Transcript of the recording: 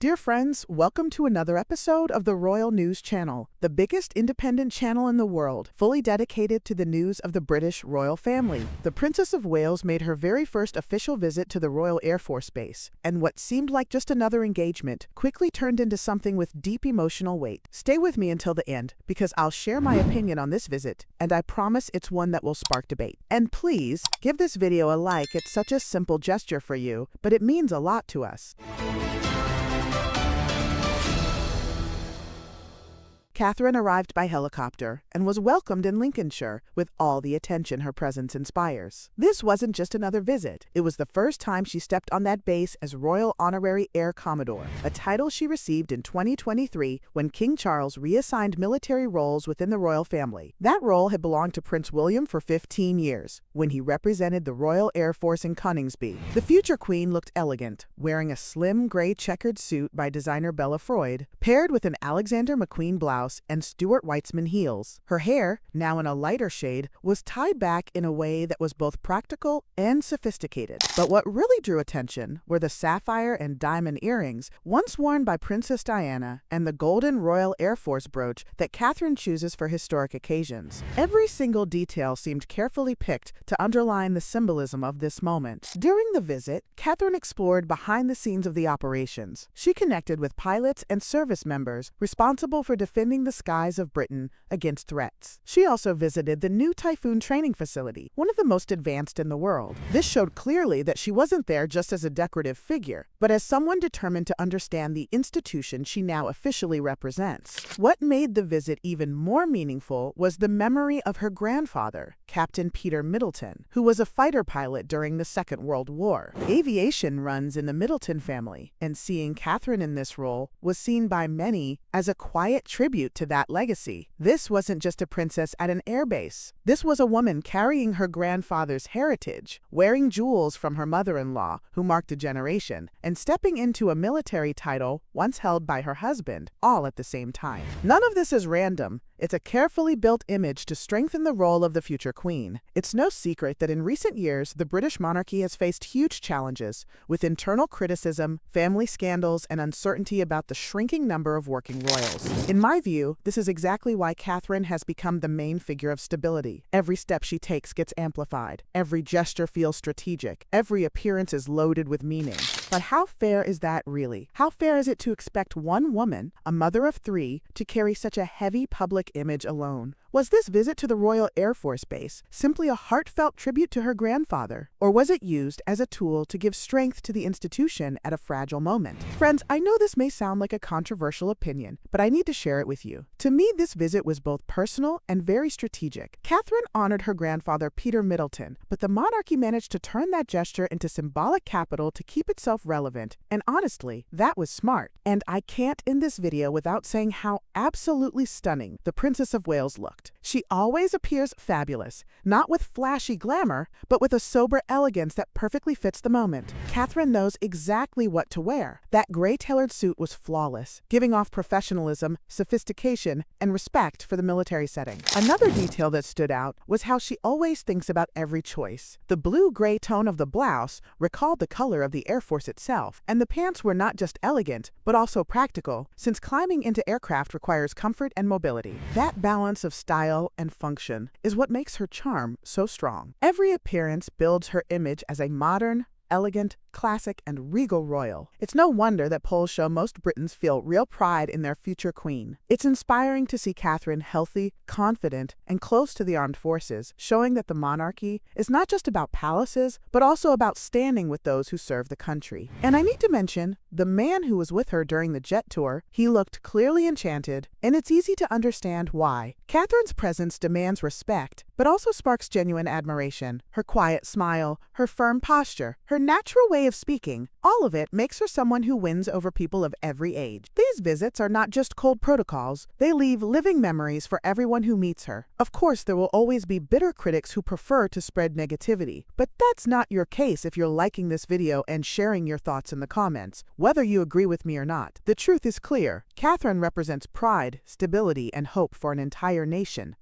Dear friends, welcome to another episode of the Royal News Channel, the biggest independent channel in the world, fully dedicated to the news of the British royal family. The Princess of Wales made her very first official visit to the Royal Air Force Base, and what seemed like just another engagement quickly turned into something with deep emotional weight. Stay with me until the end, because I'll share my opinion on this visit, and I promise it's one that will spark debate. And please, give this video a like. It's such a simple gesture for you, but it means a lot to us. Catherine arrived by helicopter and was welcomed in Lincolnshire with all the attention her presence inspires. This wasn't just another visit. It was the first time she stepped on that base as Royal Honorary Air Commodore, a title she received in 2023 when King Charles reassigned military roles within the royal family. That role had belonged to Prince William for 15 years, when he represented the Royal Air Force in Coningsby. The future queen looked elegant, wearing a slim gray checkered suit by designer Bella Freud, paired with an Alexander McQueen blouse and Stuart Weitzman heels. Her hair, now in a lighter shade, was tied back in a way that was both practical and sophisticated. But what really drew attention were the sapphire and diamond earrings once worn by Princess Diana and the golden Royal Air Force brooch that Catherine chooses for historic occasions. Every single detail seemed carefully picked to underline the symbolism of this moment. During the visit, Catherine explored behind the scenes of the operations. She connected with pilots and service members responsible for defending the skies of Britain against threats. She also visited the new Typhoon training facility, one of the most advanced in the world. This showed clearly that she wasn't there just as a decorative figure, but as someone determined to understand the institution she now officially represents. What made the visit even more meaningful was the memory of her grandfather, Captain Peter Middleton, who was a fighter pilot during the Second World War. Aviation runs in the Middleton family, and seeing Catherine in this role was seen by many as a quiet tribute to that legacy. This wasn't just a princess at an airbase. This was a woman carrying her grandfather's heritage, wearing jewels from her mother-in-law, who marked a generation, and stepping into a military title once held by her husband, all at the same time. None of this is random. It's a carefully built image to strengthen the role of the future queen. It's no secret that in recent years, the British monarchy has faced huge challenges, with internal criticism, family scandals, and uncertainty about the shrinking number of working royals. In my view, this is exactly why Catherine has become the main figure of stability. Every step she takes gets amplified. Every gesture feels strategic. Every appearance is loaded with meaning. But how fair is that really? How fair is it to expect one woman, a mother of three, to carry such a heavy public image alone? Was this visit to the Royal Air Force Base simply a heartfelt tribute to her grandfather? Or was it used as a tool to give strength to the institution at a fragile moment? Friends, I know this may sound like a controversial opinion, but I need to share it with you. To me, this visit was both personal and very strategic. Catherine honored her grandfather, Peter Middleton, but the monarchy managed to turn that gesture into symbolic capital to keep itself relevant. And honestly, that was smart. And I can't end this video without saying how absolutely stunning the Princess of Wales looked. She always appears fabulous, not with flashy glamour, but with a sober elegance that perfectly fits the moment. Catherine knows exactly what to wear. That gray tailored suit was flawless, giving off professionalism, sophistication, and respect for the military setting. Another detail that stood out was how she always thinks about every choice. The blue-gray tone of the blouse recalled the color of the Air Force itself, and the pants were not just elegant, but also practical, since climbing into aircraft requires comfort and mobility. That balance of style and function is what makes her charm so strong. Every appearance builds her image as a modern, elegant, classic, and regal royal. It's no wonder that polls show most Britons feel real pride in their future queen. It's inspiring to see Catherine healthy, confident, and close to the armed forces, showing that the monarchy is not just about palaces, but also about standing with those who serve the country. And I need to mention the man who was with her during the jet tour. He looked clearly enchanted, and it's easy to understand why. Catherine's presence demands respect, but also sparks genuine admiration. Her quiet smile, her firm posture, her natural way of speaking, all of it makes her someone who wins over people of every age. These visits are not just cold protocols, they leave living memories for everyone who meets her. Of course, there will always be bitter critics who prefer to spread negativity, but that's not your case if you're liking this video and sharing your thoughts in the comments, whether you agree with me or not. The truth is clear. Catherine represents pride, stability, and hope for an entire nation.